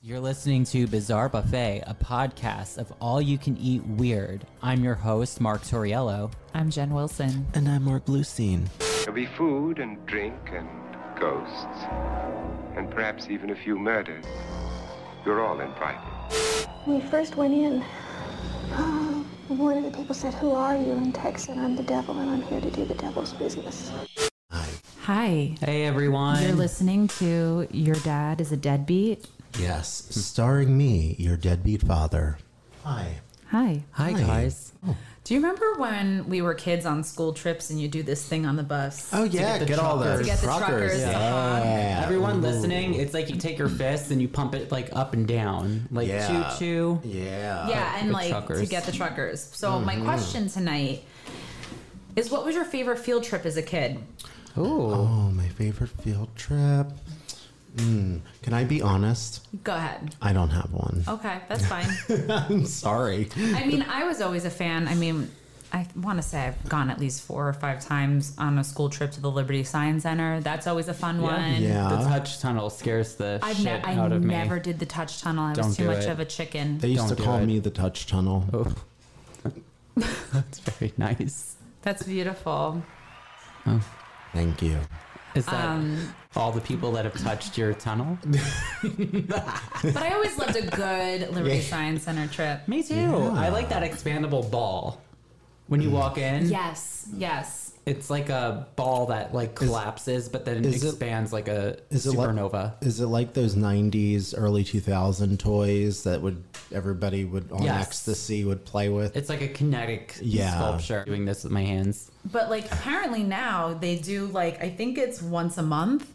You're listening to Bizarre Buffet, a podcast of all-you-can-eat weird. I'm your host, Mark Torriello. I'm Jen Wilson. And I'm Mark Bluestein. There'll be food and drink and ghosts, and perhaps even a few murders. You're all invited. When we first went in, one of the people said, "Who are you?" And Tex said, "I'm the devil, and I'm here to do the devil's business." Hi. Hey, everyone. You're listening to Your Dad is a Deadbeat. Yes, starring me, your deadbeat father. Hi. Hi. Hi, guys. Do you remember when we were kids on school trips and you do this thing on the bus? Oh, yeah, get all those to get the truckers to honk? Everyone listening, it's like you take your fist and you pump it like up and down, like choo-choo. Yeah, and like truckers. to get the truckers. So my question tonight is, what was your favorite field trip as a kid? Oh, my favorite field trip. Can I be honest? Go ahead. I don't have one. Okay, that's fine. I'm sorry. I mean, I was always a fan. I mean, I want to say I've gone at least 4 or 5 times on a school trip to the Liberty Science Center. That's always a fun one. Yeah. The touch tunnel scares the shit I out of me. never did the touch tunnel. I Don't was too do much it. of a chicken. They used Don't to do call it. me the touch tunnel. Oh. That's very nice. That's beautiful. Thank you. Is that all the people that have touched your tunnel? But I always loved a good Liberty Science Center trip. Me too. I like that expandable ball. When you walk in, Yes, yes. it's like a ball that like collapses, but then is it- expands like a is it like- supernova. Is it like those 90s, early 2000 toys that everybody would on Yes. ecstasy would play with? It's like a kinetic Yeah. sculpture. Doing this with my hands. But like apparently now they do like, I think it's once a month.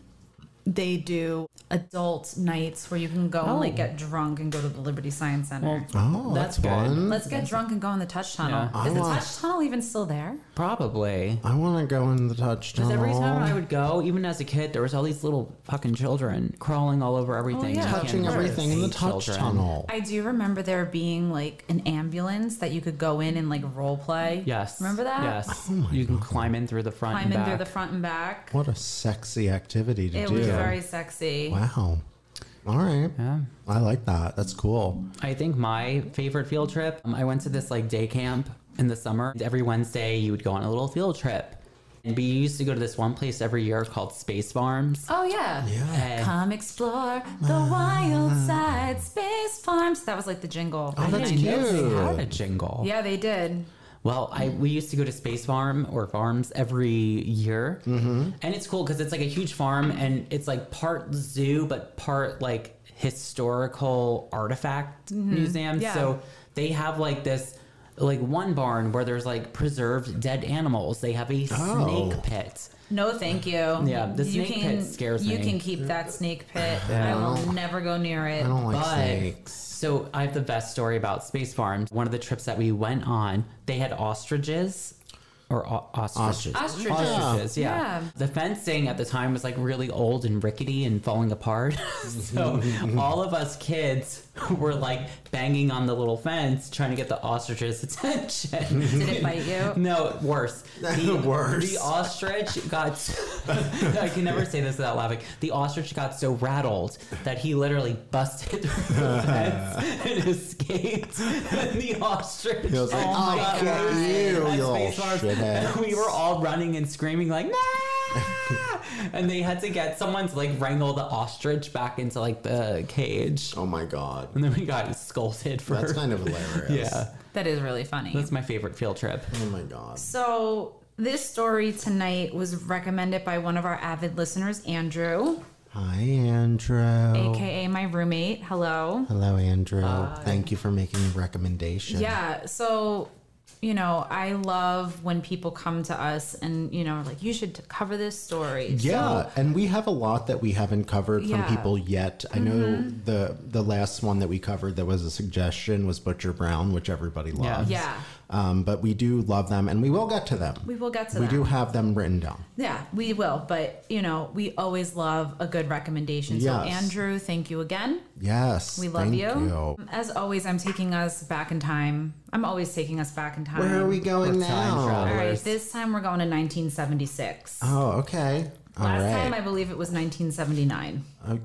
They do adult nights where you can go and like get drunk and go to the Liberty Science Center. Oh, That's that's good. fun. Let's get drunk and go in the touch tunnel. Yeah. Is the want- touch tunnel even still there? Probably. I want to go in the touch Because tunnel. every time I would go, even as a kid, there was all these little fucking children crawling all over everything. yeah. You can't touching help but everything in the hate touch children. tunnel. I do remember there being like an ambulance that you could go in and like role play. Yes. Remember that? Yes. Oh my you can climb in through the front Climb and in back. through the front and back. What a sexy activity to It do. was very sexy. Wow. All right. Yeah. I like that. That's cool. I think my favorite field trip, I went to this like day camp in the summer. Every Wednesday, you would go on a little field trip. And we used to go to this one place every year called Space Farms. Oh yeah. And Come explore the wild side, Space Farms. That was like the jingle. Oh, that's I didn't know cute. they had a jingle. Yeah, they did. Well, we used to go to Space Farm or farms every year. Mm-hmm. And it's cool because it's like a huge farm and it's like part zoo, but part like historical artifact museum. Yeah. So they have like this, like one barn where there's like preserved dead animals. They have a snake pit. No, thank you. Yeah, the snake pit scares You me. can keep that snake pit. Yeah. I will never go near it. I don't like But- snakes. So I have the best story about Space Farms. One of the trips that we went on, they had ostriches. Or ostriches. Ostriches. Ostriches, yeah. Yeah. The fencing at the time was like really old and rickety and falling apart. So all of us kids were like banging on the little fence trying to get the ostrich's attention. Did it bite you? No, worse. Worse. The ostrich got. I can never say this without laughing. The ostrich got so rattled that he literally busted through the fence and escaped. And the ostrich. He was like, got "I'll get loose you, at you little Space Farms." shithead. And we were all running and screaming like, "Nah!" And they had to get someone to like wrangle the ostrich back into like the cage. Oh my God. And then we got scolded for. That's kind of hilarious. Yeah. That is really funny. That's my favorite field trip. Oh my God. So this story tonight was recommended by one of our avid listeners, Andrew, Hi, Andrew. aka my roommate. Hello. Hello, Andrew. Thank you for making a recommendation. Yeah. So, you know, I love when people come to us and, you know, like, you should cover this story. Yeah, and we have a lot that we haven't covered Yeah. from people yet. I know the last one that we covered that was a suggestion was Butcher Brown, which everybody loves. Yeah. But we do love them, and we will get to them. We will get to We them. do have them written down. Yeah, we will. But, you know, we always love a good recommendation. So, Yes. Andrew, thank you again. Yes. We love thank you. As always, I'm taking us back in time. I'm always taking us back in time. Where are we going We're time now? travelers. All right, this time we're going to 1976. Oh, okay. Last right. time I believe it was 1979.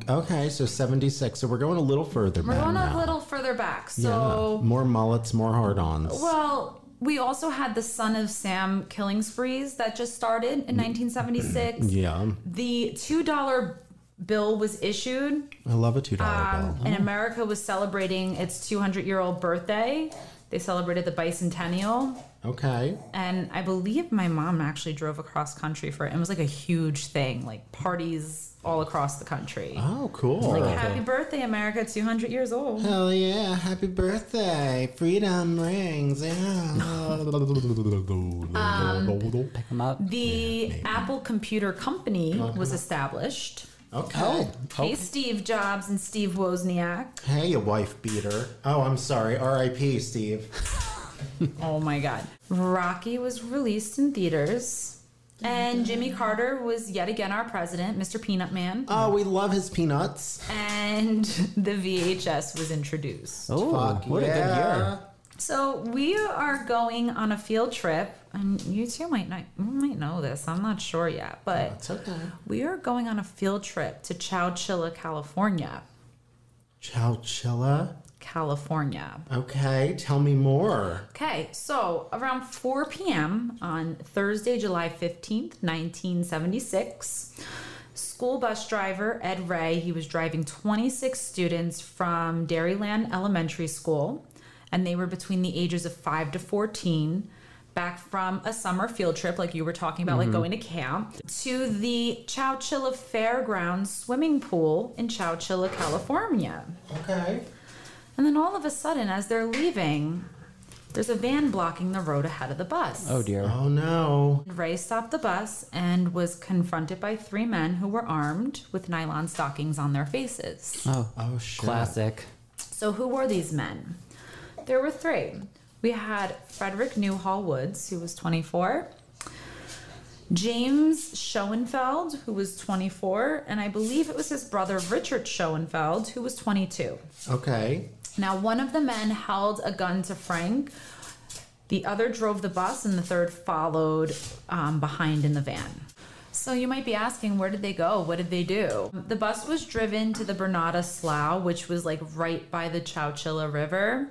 Okay, so 76. So we're going a little further We're back going now. a little further back. Yeah. So, More mullets, more hard-ons. well, we also had the Son of Sam killing sprees that just started in 1976. Yeah. The $2 bill was issued, I love a $2 bill. and America was celebrating its 200-year-old birthday. They celebrated the bicentennial. Okay. And I believe my mom actually drove across country for it. It was like a huge thing, like parties all across the country. Oh, cool. Like, happy birthday, America, 200 years old. Hell yeah. Happy birthday. Freedom rings. Yeah. Pick them up. The Apple Computer Company was established. Okay. Hey, Steve Jobs and Steve Wozniak. Hey, you wife beater. Oh, I'm sorry. R.I.P., Steve. Oh my God. Rocky was released in theaters. And Jimmy Carter was yet again our president, Mr. Peanut Man. Oh, we love his peanuts. And the VHS was introduced. Oh, Fuck what a good year. So we are going on a field trip, and you two might know this. I'm not sure yet, but It's okay. we are going on a field trip to Chowchilla, California. Chowchilla. California. Okay, tell me more. Okay, so around 4 p.m. on Thursday, July 15th, 1976, school bus driver Ed Ray, he was driving 26 students from Dairyland Elementary School, and they were between the ages of 5 to 14, back from a summer field trip, like you were talking about, like going to camp, to the Chowchilla Fairgrounds swimming pool in Chowchilla, California. Okay. And then all of a sudden, as they're leaving, there's a van blocking the road ahead of the bus. Oh dear. Oh no. Ray stopped the bus and was confronted by 3 men who were armed with nylon stockings on their faces. Oh shit. Classic. So who were these men? There were 3. We had Frederick Newhall Woods, who was 24, James Schoenfeld, who was 24, and I believe it was his brother Richard Schoenfeld, who was 22. Okay. Now, one of the men held a gun to Frank. The other drove the bus, and the third followed behind in the van. So you might be asking, where did they go? What did they do? The bus was driven to the Bernada Slough, which was like right by the Chowchilla River,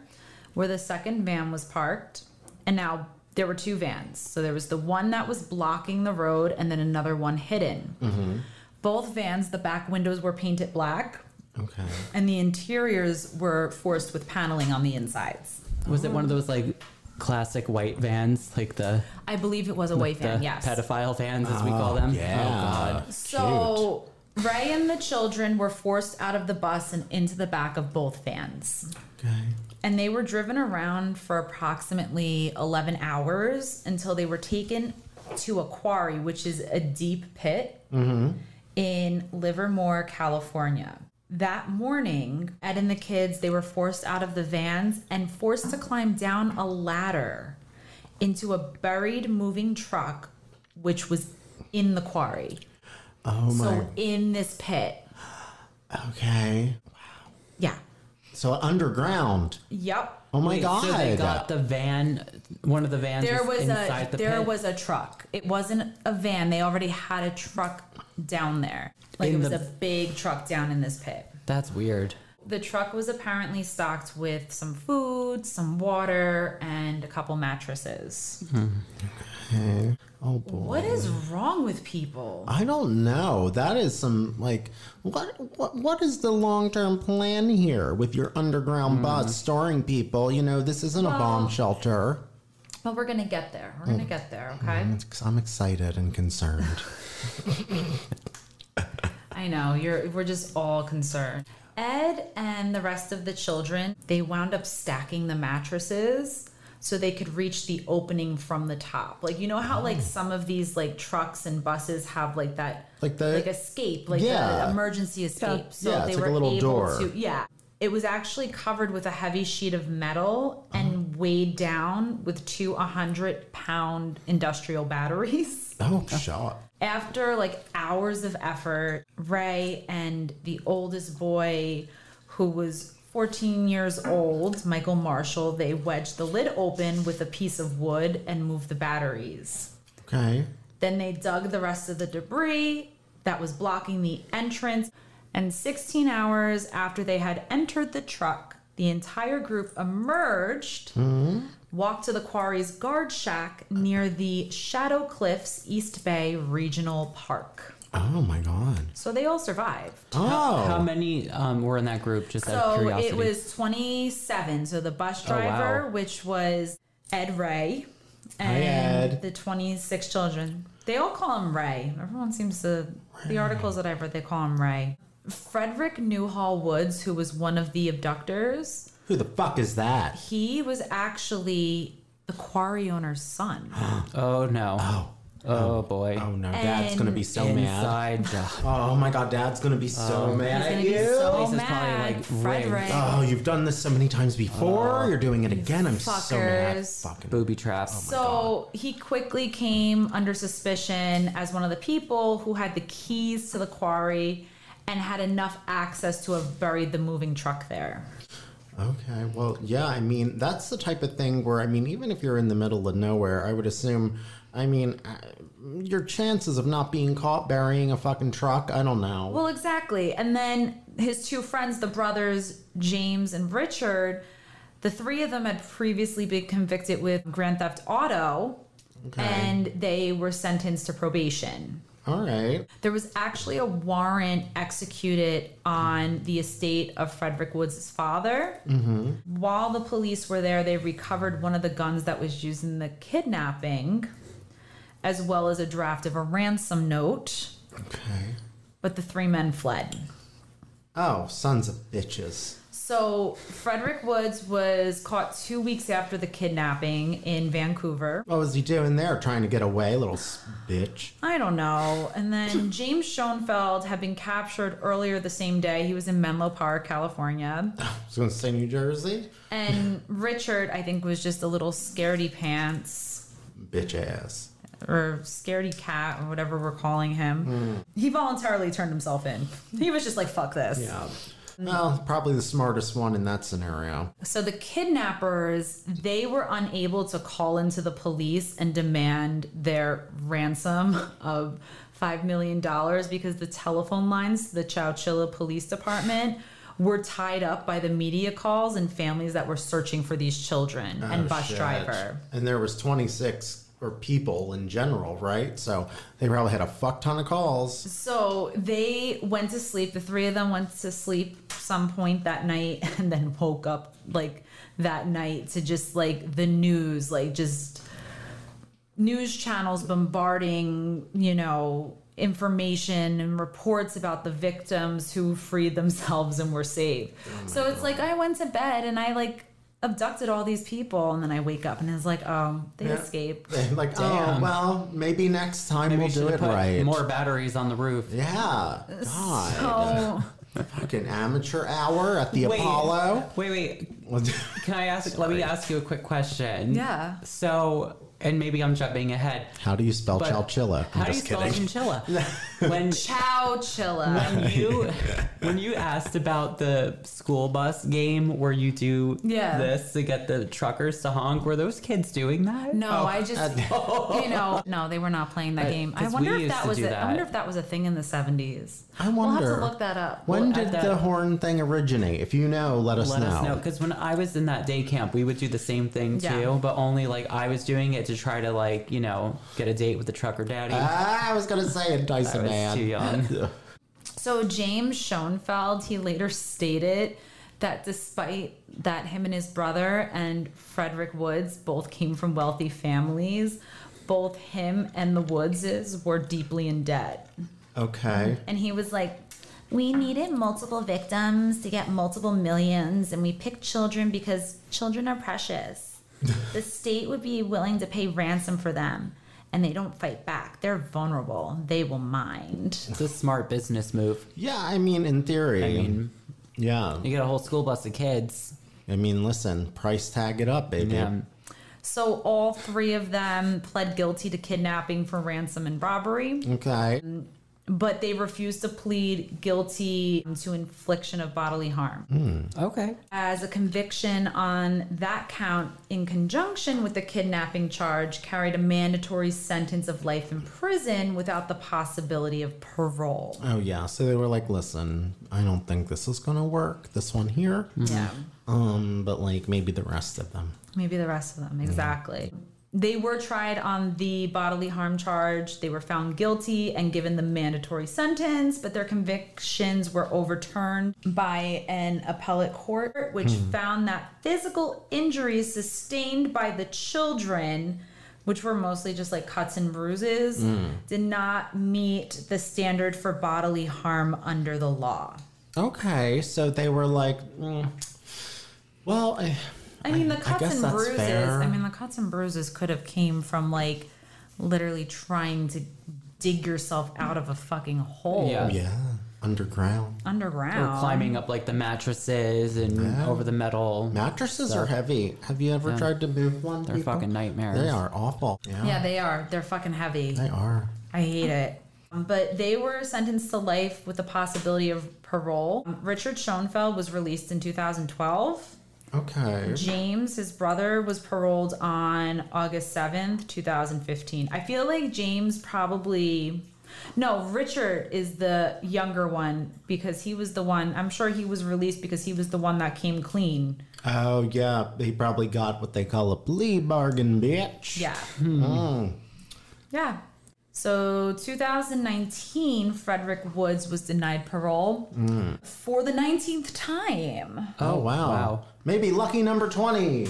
where the second van was parked. And now there were 2 vans. So there was the one that was blocking the road and then another one hidden. Mm-hmm. Both vans, the back windows were painted black. Okay. And the interiors were forced with paneling on the insides. Was it one of those like classic white vans, like the I believe it was a white van, yes. pedophile vans as we call them? Yeah. Oh god. So Ray and the children were forced out of the bus and into the back of both vans. Okay. And they were driven around for approximately 11 hours until they were taken to a quarry, which is a deep pit in Livermore, California. That morning, Ed and the kids, they were forced out of the vans and forced to climb down a ladder into a buried moving truck, which was in the quarry. Oh my. So in this pit. Okay. Yeah. So underground. Yep. Oh my Wait, god. So they got the van, one of the vans was inside the there pit? was a truck. It wasn't a van. They already had a truck down there. Like In it was the- a big truck down in this pit. That's weird. The truck was apparently stocked with some food, some water, and a couple mattresses. Okay. Oh boy. What is wrong with people? I don't know. That is some like what is the long-term plan here with your underground bus storing people? You know, this isn't a bomb shelter. But we're going to get there. We're going to get there, okay? I'm excited and concerned. I know, we're just all concerned. Ed and the rest of the children, they wound up stacking the mattresses so they could reach the opening from the top. Like, you know how like some of these like trucks and buses have like that Like the- escape, like Yeah. the emergency escape. So Yeah, they it's like were a little able door. to It was actually covered with a heavy sheet of metal and weighed down with 2 100-pound industrial batteries. Oh, shot. After like hours of effort, Ray and the oldest boy, who was 14 years old, Michael Marshall, they wedged the lid open with a piece of wood and moved the batteries. Okay. Then they dug the rest of the debris that was blocking the entrance. And 16 hours after they had entered the truck, the entire group emerged, walked to the quarry's guard shack near the Shadow Cliffs East Bay Regional Park. Oh my God. So they all survived. How many were in that group? Just out of So curiosity. it was 27. So the bus driver, which was Ed Ray, and Ed. the 26 children. They all call him Ray. Everyone seems to, the articles that I've read, they call him Ray. Frederick Newhall Woods, who was one of the abductors, Who the fuck is that? he was actually the quarry owner's son. Oh no. Oh boy. Oh no, Dad's gonna be so mad. Inside job. Oh my God, Dad's gonna be so mad He's at gonna you. be so Place is probably, mad. like, Frederick. rigged. Oh, you've done this so many times before. You're doing it again. I'm so mad. fuckers. Fucking. Booby traps. So he quickly came under suspicion as one of the people who had the keys to the quarry and had enough access to have buried the moving truck there. Okay, well, yeah, I mean, that's the type of thing where, I mean, even if you're in the middle of nowhere, I would assume, I mean, your chances of not being caught burying a fucking truck, I don't know. Well, exactly. And then his two friends, the brothers, James and Richard, the three of them had previously been convicted with Grand Theft Auto, and they were sentenced to probation. All right. There was actually a warrant executed on the estate of Frederick Woods' father. While the police were there, they recovered one of the guns that was used in the kidnapping, as well as a draft of a ransom note. Okay. But the three men fled. Oh, sons of bitches. So Frederick Woods was caught 2 weeks after the kidnapping in Vancouver. What was he doing there? Trying to get away, little bitch. I don't know. And then James Schoenfeld had been captured earlier the same day. He was in Menlo Park, California. I was going to say New Jersey. And Richard, I think, was just a little scaredy pants Bitch ass. or scaredy cat or whatever we're calling him. He voluntarily turned himself in. He was just like, fuck this. Yeah. Well, probably the smartest one in that scenario. So the kidnappers, they were unable to call into the police and demand their ransom of $5 million because the telephone lines to the Chowchilla Police Department were tied up by the media calls and families that were searching for these children and bus Shit. driver. And there was 26 or people in general, right? So they probably had a fuck ton of calls. So they went to sleep. The three of them went to sleep some point that night and then woke up like that night to just like the news, like just news channels bombarding, you know, information and reports about the victims who freed themselves and were saved. So it's like I went to bed and I like abducted all these people and then I wake up and it's like, oh, they escaped. Like, Damn. oh, well, maybe next time Maybe we'll you do should it have put right. more batteries on the roof. Yeah. God. So Fucking amateur hour at the Wait. Apollo. Wait. Can I ask? Let me ask you a quick question. Yeah. So, and maybe I'm jumping ahead. How do you spell But Chowchilla? How I'm do you just spell kidding. chinchilla? When Chowchilla. when you asked about the school bus game where you do Yeah. this to get the truckers to honk, were those kids doing that? No, I just, you know, no, they were not playing that game. I 'cause wonder we if used that to was do I that. wonder if that was a thing in the 70s. I We'll have wonder. to look that up. When Well, did at that- the horn thing originate? If you know, let us Let know. us know, because when I was in that day camp, we would do the same thing too, Yeah. but only like I was doing it to try to like get a date with the trucker daddy. I was going to say entice I a was man. too young. So James Schoenfeld, he later stated that despite that him and his brother and Frederick Woods both came from wealthy families, both him and the Woodses were deeply in debt. Okay. And he was like, we needed multiple victims to get multiple millions, and we picked children because children are precious. The state would be willing to pay ransom for them, and they don't fight back. They're vulnerable. They will mind. It's a smart business move. Yeah, I mean, in theory. I mean, yeah. you get a whole school bus of kids. I mean, listen, price tag it up, baby. Yeah. So all three of them pled guilty to kidnapping for ransom and robbery. Okay. but they refused to plead guilty to infliction of bodily harm. Okay. As a conviction on that count, in conjunction with the kidnapping charge, carried a mandatory sentence of life in prison without the possibility of parole. Oh, yeah. So they were like, listen, I don't think this is going to work. This one here. Yeah. But like maybe the rest of them. Maybe the rest of them, exactly. They were tried on the bodily harm charge. They were found guilty and given the mandatory sentence, but their convictions were overturned by an appellate court, which found that physical injuries sustained by the children, which were mostly just like cuts and bruises, did not meet the standard for bodily harm under the law. Okay. So they were like, well, I mean, the cuts and bruises. Fair. I mean, the cuts and bruises could have came from like literally trying to dig yourself out of a fucking hole. Yeah. Underground. Underground. Or climbing up like the mattresses and over the metal. Mattresses stuff. are heavy. Have you ever tried to move one? They're fucking nightmares. They are awful. Yeah, they are. They're fucking heavy. They are. I hate it. But they were sentenced to life with the possibility of parole. Richard Schoenfeld was released in 2012. Okay. James, his brother, was paroled on August 7th, 2015. I feel like James probably... No, Richard is the younger one because he was the one... I'm sure he was released because he was the one that came clean. Oh, yeah. He probably got what they call a plea bargain, bitch. Yeah. Yeah. So 2019, Frederick Woods was denied parole for the 19th time. Oh, wow. Maybe lucky number 20.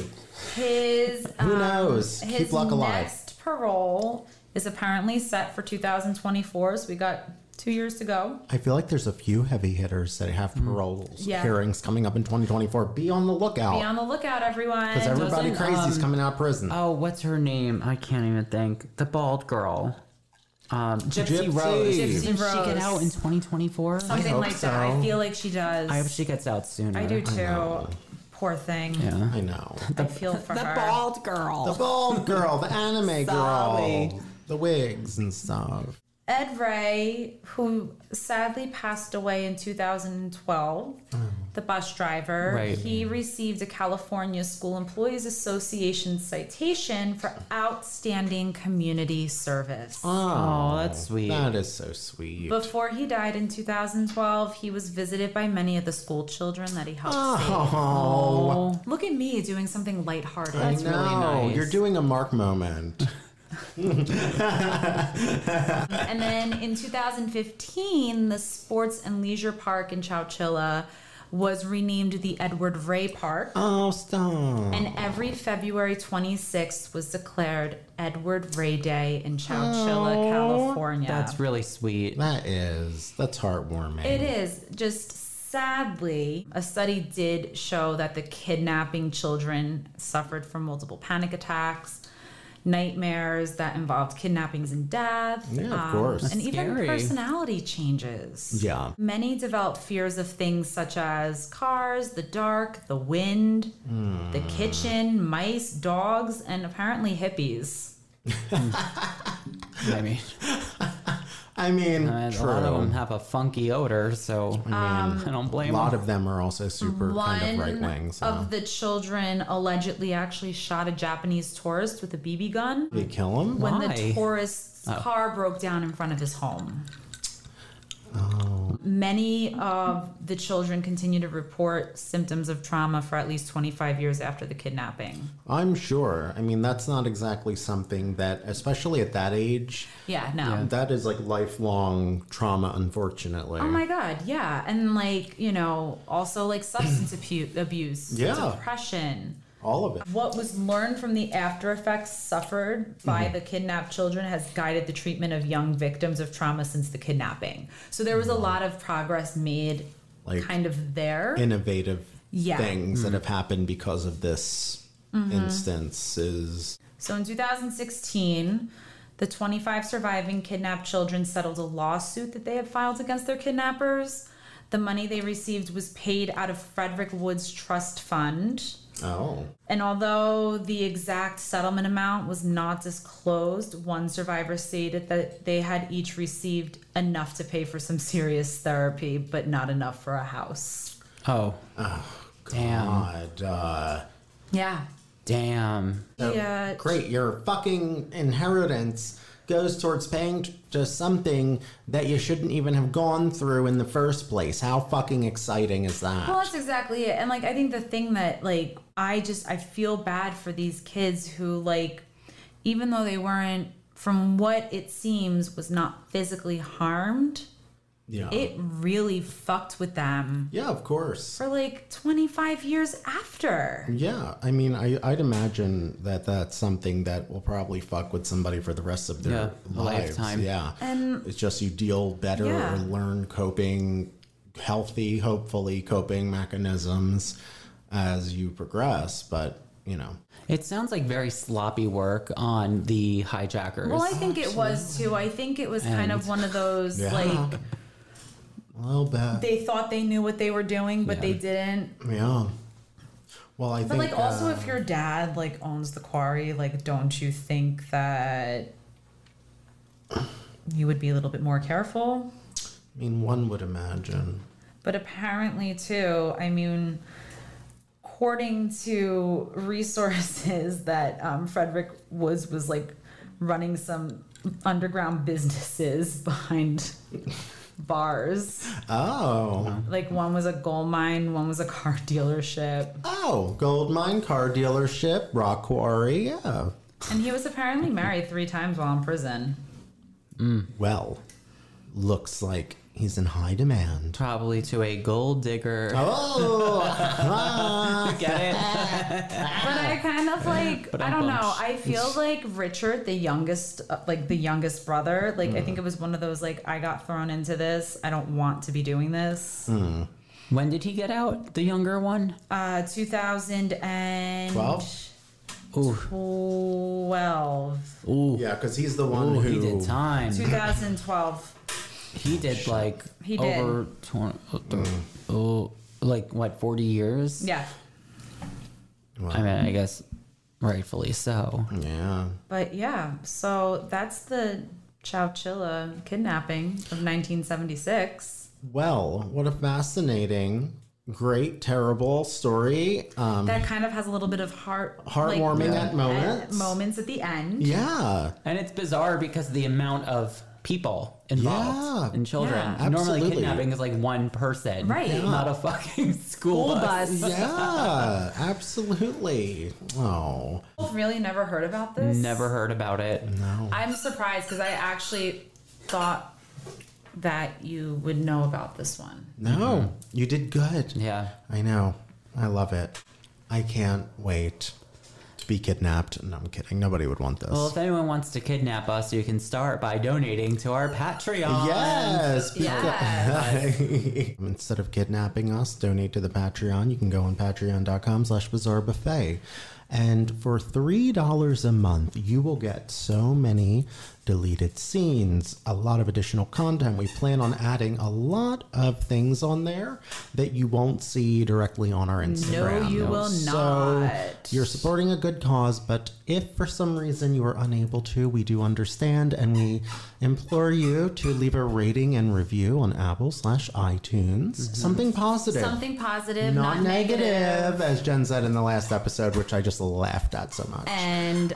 His Who knows? His Keep luck alive. next parole is apparently set for 2024, so we got 2 years to go. I feel like there's a few heavy hitters that have parole hearings coming up in 2024. Be on the lookout. Be on the lookout, everyone. Because everybody Doesn't, crazy's coming out of prison. Oh, what's her name? I can't even think. The bald girl. Gypsy Rose. Gypsy Didn't she get Rose. out in 2024? Something hope like that. I so. feel like she does. I hope she gets out sooner. I do too. Poor thing. Yeah. I know. I feel for her. bald girl. The bald girl, the anime Sorry. girl. The wigs and stuff. Ed Ray, who sadly passed away in 2012, the bus driver, Right. he received a California School Employees Association citation for outstanding community service. Oh, that's sweet. That is so sweet. Before he died in 2012, he was visited by many of the school children that he helped save. Oh, Look at me doing something lighthearted. I That's really know. nice. You're doing a Mark moment. And then in 2015, the Sports and Leisure Park in Chowchilla was renamed the Edward Ray Park. Oh, stop. And every February 26th was declared Edward Ray Day in Chowchilla, California. That's really sweet. That's heartwarming. It is. Just sadly, a study did show that the kidnapping children suffered from multiple panic attacks, nightmares that involved kidnappings and death. Yeah, of course. And even scary. personality changes. Yeah. Many developed fears of things such as cars, the dark, the wind, the kitchen, mice, dogs, and apparently hippies. I mean, true. a lot of them have a funky odor, so I don't blame A them. lot of them are also super kind of right One wing. So. of the children allegedly actually shot a Japanese tourist with a BB gun Did they kill him? when Why? the tourist's car broke down in front of his home. Oh. Many of the children continue to report symptoms of trauma for at least 25 years after the kidnapping. I'm sure. I mean, that's not exactly something that, especially at that age, Yeah, no. that is like lifelong trauma, unfortunately. Oh my God, yeah. And like, also like substance abuse, Yeah. depression. All of it. What was learned from the after effects suffered by the kidnapped children has guided the treatment of young victims of trauma since the kidnapping. So there was a lot of progress made Like, kind of there. innovative Yeah. things that have happened because of this instance is... So in 2016, the 25 surviving kidnapped children settled a lawsuit that they had filed against their kidnappers. The money they received was paid out of Frederick Wood's trust fund. Oh. And although the exact settlement amount was not disclosed, one survivor stated that they had each received enough to pay for some serious therapy, but not enough for a house. Oh. Damn. God. Yeah. Damn. Yeah. Great. Your fucking inheritance goes towards paying to something that you shouldn't even have gone through in the first place. How fucking exciting is that? Well, that's exactly it. And like, I think the thing that like, I feel bad for these kids who like, even though they weren't, from what it seems, was not physically harmed, Yeah. it really fucked with them Yeah, of course. for like 25 years after. Yeah, I mean, I'd imagine that that's something that will probably fuck with somebody for the rest of their lives. lifetime. Yeah, And it's just you deal better Yeah. or learn healthy, hopefully coping mechanisms as you progress. But you know, It sounds like very sloppy work on the hijackers. well, I think it was too. I think it was kind of one of those Yeah. like a little bit. they thought they knew what they were doing, but they didn't. Yeah. Well, I But think. like also if your dad like owns the quarry, like don't you think that you would be a little bit more careful? I mean, one would imagine. But apparently too, I mean, according to resources that Frederick Woods was like running some underground businesses behind bars. Oh. Like one was a gold mine, one was a car dealership. Oh, gold mine, car dealership, rock quarry. Yeah. And he was apparently married 3 times while in prison. Well, looks like he's in high demand. Probably to a gold digger. Oh, Get it? But I kind of like, I don't know. I feel like Richard, the youngest brother, like I think it was one of those like, I got thrown into this. I don't want to be doing this. When did he get out? The younger one? 2012. Ooh. Ooh. yeah, because he's the one Ooh, who he did time. 2012. He did like He did. over 20, like what, 40 years? Yeah. I mean, I guess rightfully so. Yeah. But yeah, so that's the Chowchilla kidnapping of 1976. Well, what a fascinating, great, terrible story. That kind of has a little bit of Heartwarming at moments. Moments at the end. Yeah. And it's bizarre because of the amount of people involved Yeah. and children. Yeah. Normally Absolutely. kidnapping is like one person. Right. Yeah. Not a fucking school bus. Yeah, absolutely. Oh, I've really never heard about this. Never heard about it. no. I'm surprised because I actually thought that you would know about this one. No, you did good. Yeah. I know. I love it. I can't wait to be kidnapped. No, I'm kidding. Nobody would want this. Well, if anyone wants to kidnap us, you can start by donating to our Patreon. Yes. Yes. Instead of kidnapping us, donate to the Patreon. You can go on patreon.com/bizarrebuffet. And for $3 a month, you will get so many deleted scenes, a lot of additional content. We plan on adding a lot of things on there that you won't see directly on our Instagram. No, you will So not. you're supporting a good cause, but if for some reason you are unable to, we do understand, and we implore you to leave a rating and review on Apple/iTunes. Something positive. Something positive, Not not negative, as Jen said in the last episode, which I just laughed at so much. And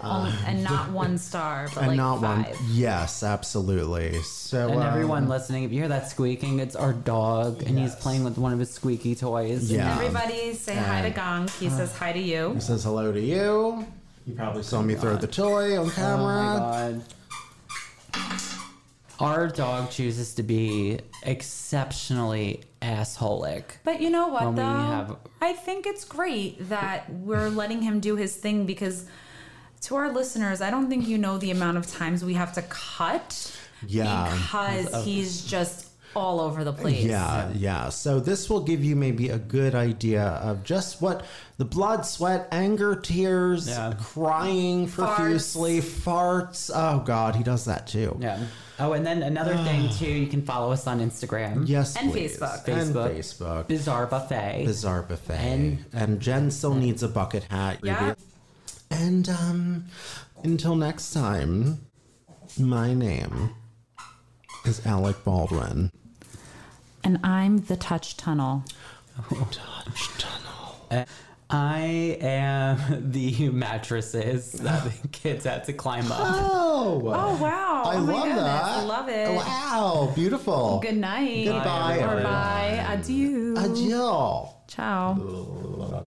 not 1 star, but And like not 5. one. Yes, absolutely. So, And everyone listening, if you hear that squeaking, it's our dog, and he's playing with one of his squeaky toys. Yeah. Everybody say hi to Gong. He says hi to you. he says hello to you. You probably saw me throw the toy on Oh camera. my god. Our dog chooses to be exceptionally assholic. But you know what, When we though? have- I think it's great that we're letting him do his thing because to our listeners, I don't think you know the amount of times we have to cut Yeah. because he's just all over the place. Yeah. So this will give you maybe a good idea of just what the blood, sweat, anger, tears, crying profusely, farts. Oh God, he does that too. Yeah. Oh, and then another thing too, you can follow us on Instagram. Yes, And please. Facebook. And Facebook. Bizarre Buffet. Bizarre Buffet. And Jen still needs a bucket hat. Yeah. And until next time, my name is Alec Baldwin. And I'm the Touch Tunnel. Touch Tunnel. I am the mattresses that the kids had to climb up. Oh, wow. I Oh my love goodness. that. Love it. Wow, beautiful. Good night. Goodbye, Or everyone. bye. Adieu. Adieu. Ciao.